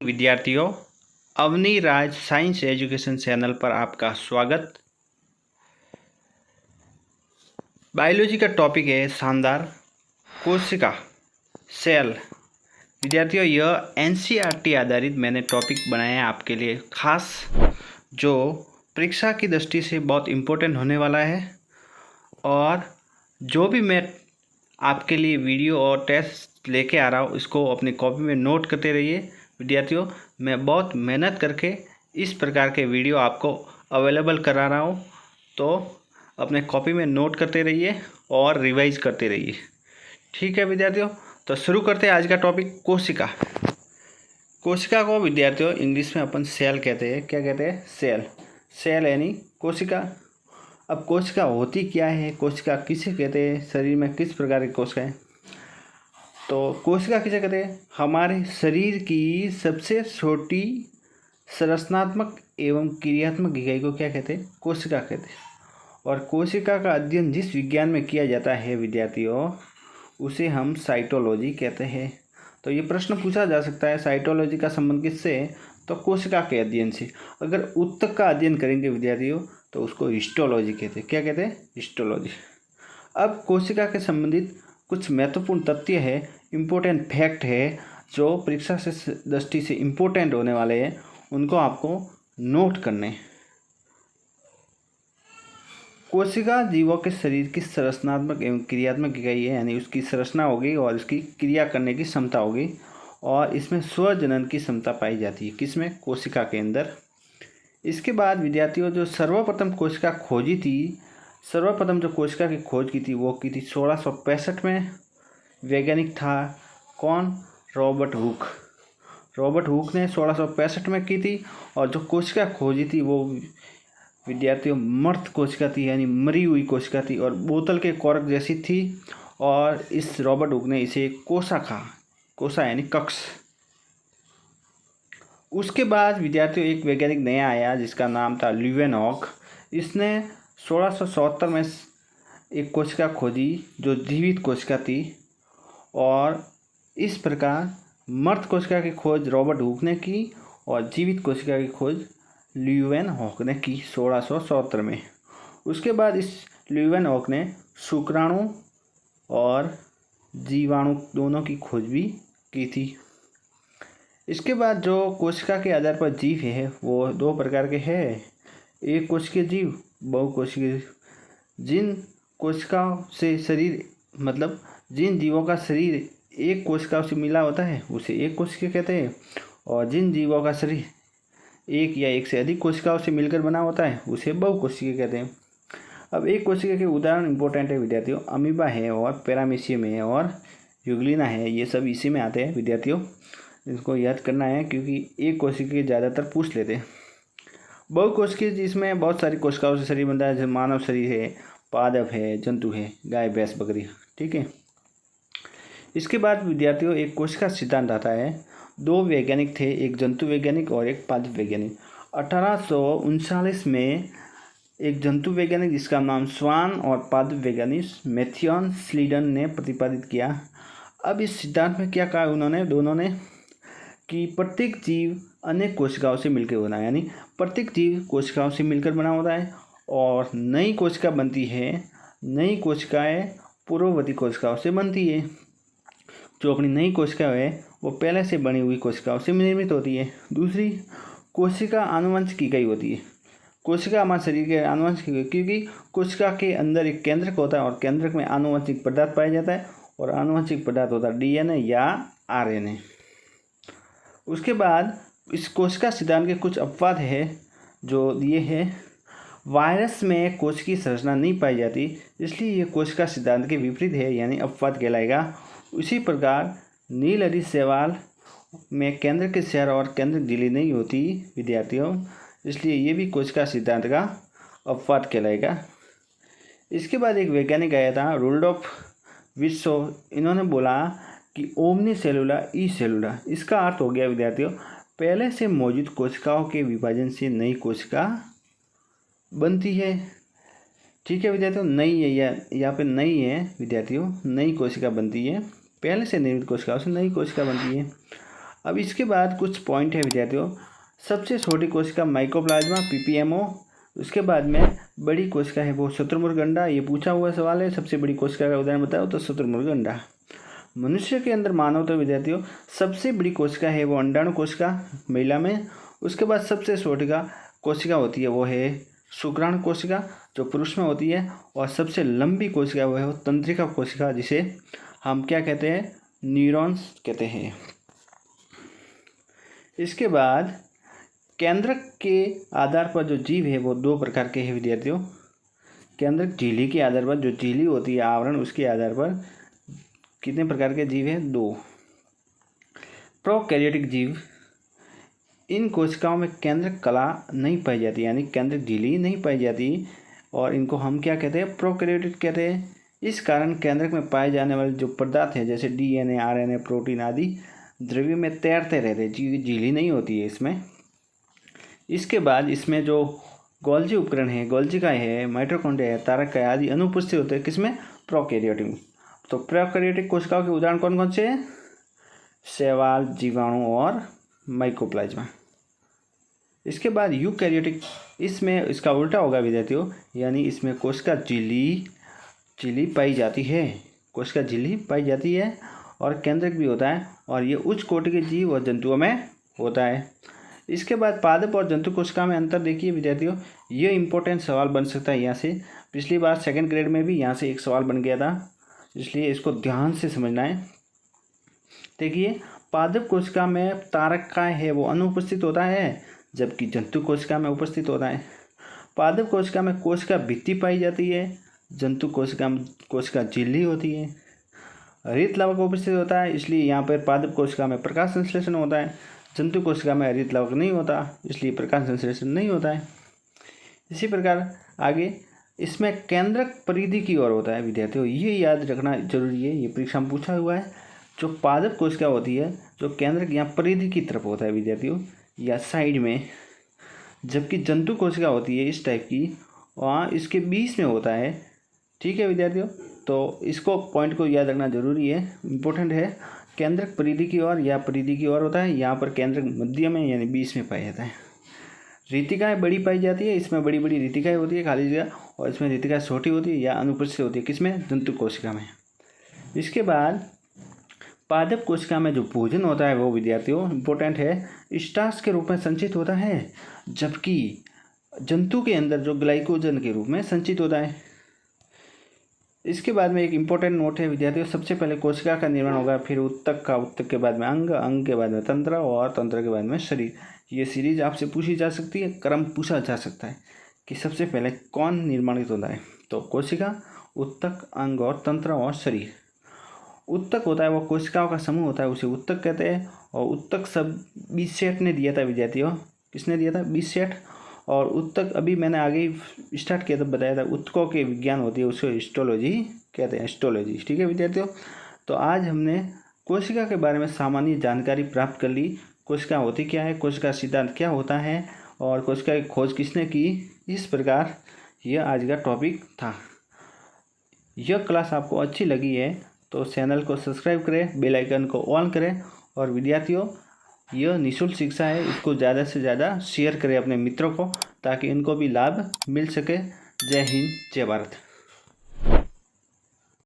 विद्यार्थियों, अवनी राज science education channel पर आपका स्वागत। बायोलॉजी का टॉपिक है शानदार कोशिका सेल। विद्यार्थियों, यह एनसीईआरटी आधारित मैंने टॉपिक बनाया है आपके लिए खास, जो परीक्षा की दृष्टि से बहुत इम्पोर्टेंट होने वाला है। और जो भी मैं आपके लिए वीडियो और टेस्ट लेके आ रहा हूँ, इसको अपनी कॉपी में नोट करते रहिए। विद्यार्थियों, मैं बहुत मेहनत करके इस प्रकार के वीडियो आपको अवेलेबल करा रहा हूँ, तो अपने कॉपी में नोट करते रहिए और रिवाइज करते रहिए। ठीक है विद्यार्थियों, तो शुरू करते हैं आज का टॉपिक कोशिका। कोशिका को विद्यार्थियों इंग्लिश में अपन सेल कहते हैं। क्या कहते हैं? सेल। सेल यानी कोशिका। अब कोशिका होती क्या है, कोशिका किसे कहते हैं, शरीर में किस प्रकार की कोशिकाएं? तो कोशिका किसे कहते हैं? हमारे शरीर की सबसे छोटी संरचनात्मक एवं क्रियात्मक इकाई को क्या कहते हैं? कोशिका कहते हैं। और कोशिका का अध्ययन जिस विज्ञान में किया जाता है विद्यार्थियों, उसे हम साइटोलॉजी कहते हैं। तो ये प्रश्न पूछा जा सकता है, साइटोलॉजी का संबंध किससे है? तो कोशिका के अध्ययन से। अगर ऊतक का अध्ययन करेंगे विद्यार्थियों, तो उसको हिस्टोलॉजी कहते हैं। क्या कहते हैं? हिस्टोलॉजी। अब कोशिका के संबंधित कुछ महत्वपूर्ण तथ्य है, इम्पोर्टेंट फैक्ट है, जो परीक्षा से दृष्टि से इम्पोर्टेंट होने वाले हैं, उनको आपको नोट करने। कोशिका जीवों के शरीर की संरचनात्मक एवं क्रियात्मक इकाई है, यानी उसकी संरचना होगी और उसकी क्रिया करने की क्षमता होगी, और इसमें स्वजनन की क्षमता पाई जाती है। किसमें? कोशिका के अंदर। इसके बाद विद्यार्थियों, जो सर्वप्रथम कोशिका खोजी थी, सर्वप्रथम जो कोशिका की खोज की थी वो की थी 1665 में। वैज्ञानिक था कौन? Robert Hooke. रॉबर्ट हुक ने 1665 में की थी। और जो कोशिका खोजी थी वो विद्यार्थियों मर्त कोशिका थी, यानी मरी हुई कोशिका थी, और बोतल के कॉर्क जैसी थी। और इस रॉबर्ट हुक ने इसे कोसा कहा। कोसा यानी कक्ष। उसके बाद विद्यार्थियों एक वैज्ञानिक नया आया जिसका नाम था ल्यूवेनहॉक। इसने 1677 में एक कोशिका खोजी जो जीवित कोशिका थी। और इस प्रकार मर्त कोशिका की खोज रॉबर्ट हुक ने की और जीवित कोशिका की खोज ल्यूवेनहॉक ने की 1677 में। उसके बाद इस ल्यूवेनहॉक ने शुक्राणु और जीवाणु दोनों की खोज भी की थी। इसके बाद जो कोशिका के आधार पर जीव है वो दो प्रकार के हैं, एक कोशिकीय जीव, बहुकोशिकीय जीव। जिन कोशिकाओं से शरीर, मतलब जिन जीवों का शरीर एक कोशिका से मिला होता है उसे एक कोशिकीय कहते हैं, और जिन जीवों का शरीर एक या एक से अधिक कोशिकाओं से मिलकर बना होता है उसे बहुकोशिकीय कहते हैं। अब एक कोशिका के उदाहरण इंपॉर्टेंट है विद्यार्थियों, अमीबा है और पैरामीशियम है और यूग्लिना है, ये सब इसी में आते हैं विद्यार्थियों। इसको याद करना है क्योंकि एक कोशिकीय ज़्यादातर पूछ लेते हैं। बहुकोशिकीय जिसमें बहुत सारी कोशिकाओं से शरीर बनता है, जैसे मानव शरीर है, पादप है, जंतु है, गाय भैंस बकरी। ठीक है। इसके बाद विद्यार्थियों एक कोशिका सिद्धांत आता है। दो वैज्ञानिक थे, एक जंतु वैज्ञानिक और एक पादप वैज्ञानिक। 1839 में एक जंतु वैज्ञानिक जिसका नाम स्वान और पादप वैज्ञानिक मैथियन स्लीडन ने प्रतिपादित किया। अब इस सिद्धांत में क्या कहा उन्होंने, दोनों ने, कि प्रत्येक जीव अनेक कोशिकाओं से मिलकर बना है, यानी प्रत्येक जीव कोशिकाओं से मिलकर बना होता है, और नई कोशिका बनती है, नई कोशिकाएं पूर्ववर्ती कोशिकाओं से बनती है। जो अपनी नई कोशिका है वो पहले से बनी हुई कोशिकाओं से निर्मित होती है। दूसरी, कोशिका आनुवंशिक इकाई होती है। कोशिका हमारे शरीर के आनुवंशिक इकाई, क्योंकि कोशिका के अंदर एक केंद्रक होता है और केंद्रक में आनुवंशिक पदार्थ पाया जाता है, और आनुवंशिक पदार्थ होता है डीएनए या आरएनए। उसके बाद इस कोशिका सिद्धांत के कुछ अपवाद है जो दिए हैं। वायरस में कोशिकीय संरचना नहीं पाई जाती, इसलिए ये कोशिका सिद्धांत के विपरीत है, यानी अपवाद कहलाएगा। उसी प्रकार नीलहरी शैवाल में केंद्र के सिर और केंद्र झिल्ली नहीं होती विद्यार्थियों, इसलिए ये भी कोशिका सिद्धांत का अपवाद कहलाएगा। इसके बाद एक वैज्ञानिक आया था रुडोल्फ विर्चोव। इन्होंने बोला कि ओमनी सेलुला ई सेलुला, इसका अर्थ हो गया विद्यार्थियों पहले से मौजूद कोशिकाओं के विभाजन से नई कोशिका बनती है। ठीक है विद्यार्थियों, नई है, यहाँ पे नई है विद्यार्थियों, नई कोशिका बनती है, पहले से निर्मित कोशिकाओं से नई कोशिका बनती है। अब इसके बाद कुछ पॉइंट है विद्यार्थियों। सबसे छोटी कोशिका माइकोप्लाज्मा पीपीएमओ, उसके बाद में बड़ी कोशिका है वो शुतुरमुर्ग अंडा। ये पूछा हुआ सवाल है, सबसे बड़ी कोशिका का उदाहरण बताओ तो शुतुरमुर्ग अंडा। मनुष्य के अंदर मानव तो विद्यार्थियों सबसे बड़ी कोशिका है वो अंडाणु कोशिका महिला में। उसके बाद सबसे छोटी कोशिका होती है वो है शुक्राणु कोशिका जो पुरुष में होती है। और सबसे लंबी कोशिका वो है वो तंत्रिका कोशिका, जिसे हम क्या कहते हैं, न्यूरॉन्स कहते हैं। इसके बाद केंद्रक के आधार पर जो जीव है वो दो प्रकार के हैं विद्यार्थियों। केंद्रक झिल्ली के आधार पर, जो झिल्ली होती है आवरण, उसके आधार पर कितने प्रकार के जीव हैं, दो। प्रोकैरियोटिक जीव, इन कोशिकाओं में केंद्रक कला नहीं पाई जाती, यानी केंद्रक झिल्ली नहीं पाई जाती, और इनको हम क्या कहते हैं, प्रोकैरियोटिक कहते हैं। इस कारण केंद्रक में पाए जाने वाले जो पदार्थ हैं जैसे डीएनए, आरएनए, प्रोटीन आदि द्रव्य में तैरते रहते हैं, झिल्ली नहीं होती है इसमें। इसके बाद इसमें जो गोल्जी उपकरण है, गोल्जिका है, माइटोकॉन्ड्रिया है, तारक आदि अनुपस्थित होते हैं किसमें, प्रोकैरियोटिक में। तो प्रोकैरियोटिक कोशिकाओं के उदाहरण कौन कौन से हैं, शैवाल, जीवाणु और माइकोप्लाज्मा। इसके बाद यूकैरियोटिक, इसमें इसका उल्टा होगा विद्यार्थियों, यानी इसमें कोशिका झिल्ली पाई जाती है, कोशिका झिल्ली पाई जाती है और केंद्रक भी होता है, और ये उच्च कोटि के जीव और जंतुओं में होता है। इसके बाद पादप और जंतु कोशिका में अंतर देखिए विद्यार्थियों, ये इंपॉर्टेंट सवाल बन सकता है यहाँ से। पिछली बार सेकंड ग्रेड में भी यहाँ से एक सवाल बन गया था, इसलिए इसको ध्यान से समझना है। देखिए पादप कोशिका में तारक का है वो अनुपस्थित होता है, जबकि जंतु कोशिका में उपस्थित होता है। पादप कोशिका में कोशिका भित्ति पाई जाती है, जंतु कोशिका में कोशिका झिल्ली होती है। हरित लवक उपस्थित होता है, इसलिए यहाँ पर पादप कोशिका में प्रकाश संश्लेषण होता है, जंतु कोशिका में हरित लवक नहीं होता, इसलिए प्रकाश संश्लेषण नहीं होता है। इसी प्रकार आगे इसमें केंद्रक परिधि की ओर होता है विद्यार्थियों, ये याद रखना जरूरी है, ये परीक्षा में पूछा हुआ है। जो पादप कोशिका होती है, जो केंद्रक यहाँ परिधि की तरफ होता है विद्यार्थियों, या साइड में, जबकि जंतु कोशिका होती है इस टाइप की, वहाँ इसके बीच में होता है। ठीक है विद्यार्थियों, तो इसको पॉइंट को याद रखना जरूरी है, इम्पोर्टेंट है। केंद्रक परिधि की ओर या परिधि की ओर होता है, यहाँ पर केंद्रक मध्य में यानी बीच में पाया जाता है। रीतिकाएँ बड़ी पाई जाती है, इसमें बड़ी बड़ी रीतिकाएँ होती है खाली जगह, और इसमें रीतिकाएँ छोटी होती है या अनुपस्थित होती है किसमें, जंतु कोशिका में। इसके बाद पादप कोशिका में जो भोजन होता है वो विद्यार्थियों इम्पोर्टेंट है, स्टार्च के रूप में संचित होता है, जबकि जंतु के अंदर जो ग्लाइकोजन के रूप में संचित होता है। इसके बाद में एक इम्पोर्टेंट नोट है विद्यार्थियों, सबसे पहले कोशिका का निर्माण होगा, फिर उत्तक का, उत्तक के बाद में अंग, अंग के बाद में तंत्र और तंत्र के बाद में शरीर। ये सीरीज आपसे पूछी जा सकती है, क्रम पूछा जा सकता है कि सबसे पहले कौन निर्माणित होता है, तो कोशिका, उत्तक, अंग और तंत्र और शरीर। उत्तक होता है वो कोशिकाओं का समूह होता है, उसे उत्तक कहते हैं, और उत्तक सब बीसेट ने दिया था विद्यार्थियों, किसने दिया था, बीसेट। और उत्तक अभी मैंने आगे ही स्टार्ट किया तब बताया था, उत्तकों के विज्ञान होती है उसको हिस्टोलॉजी कहते हैं, हिस्टोलॉजी। ठीक है विद्यार्थियों, तो आज हमने कोशिका के बारे में सामान्य जानकारी प्राप्त कर ली, कोशिका होती क्या है, कोशिका सिद्धांत क्या होता है, और कोशिका की खोज किसने की। इस प्रकार यह आज का टॉपिक था। यह क्लास आपको अच्छी लगी है तो चैनल को सब्सक्राइब करें, बेल आइकन को ऑन करें, और विद्यार्थियों यह निःशुल्क शिक्षा है, इसको ज़्यादा से ज़्यादा शेयर करें अपने मित्रों को, ताकि इनको भी लाभ मिल सके। जय हिंद, जय भारत।